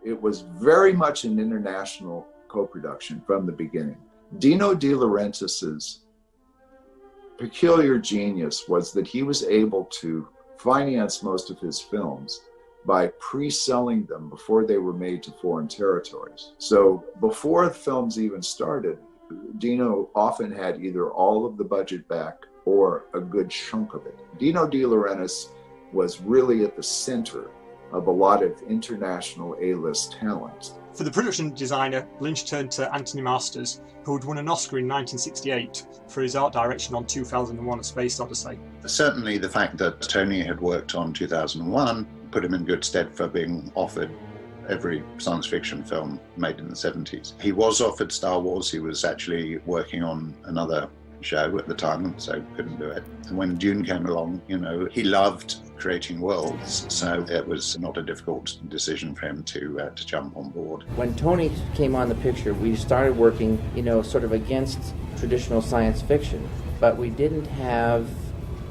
It was very much an international co-production from the beginning. Dino De Laurentiis's peculiar genius was that he was able to finance most of his films by pre-selling them before they were made to foreign territories. So before the films even started, Dino often had either all of the budget back or a good chunk of it. Dino De Laurentiis was really at the center of a lot of international A-list talent. For the production designer, Lynch turned to Anthony Masters, who had won an Oscar in 1968 for his art direction on 2001: A Space Odyssey. Certainly the fact that Tony had worked on 2001 put him in good stead for being offered every science fiction film made in the 70s. He was offered Star Wars. He was actually working on another show at the time, so couldn't do it. And when Dune came along, he loved creating worlds, so it was not a difficult decision for him to jump on board. When Tony came on the picture, we started working, sort of against traditional science fiction, but we didn't have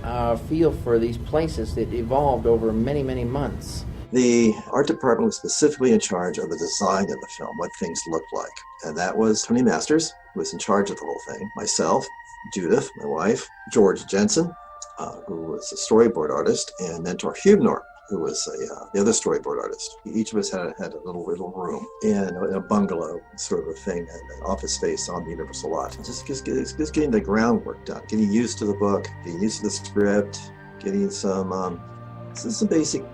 a feel for these places that evolved over many, many months. The art department was specifically in charge of the design of the film, what things looked like. And that was Tony Masters, who was in charge of the whole thing, myself, Judith, my wife, George Jensen, who was a storyboard artist, and Mentor Hubner, who was the other storyboard artist. Each of us had a little room in a bungalow sort of a thing, and an office space on the Universal lot. Just getting the groundwork done, getting used to the book, getting used to the script, getting some basic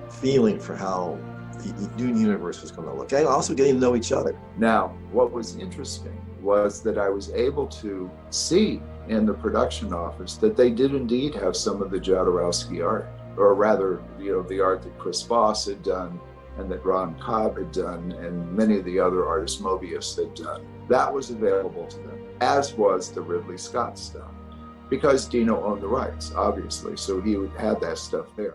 feeling for how the Dune universe was going to look, and also getting to know each other. Now, what was interesting was that I was able to see in the production office that they did indeed have some of the Jodorowsky art, or rather, the art that Chris Voss had done and that Ron Cobb had done and many of the other artists Mobius had done. That was available to them, as was the Ridley Scott stuff, because Dino owned the rights, obviously, so he had that stuff there.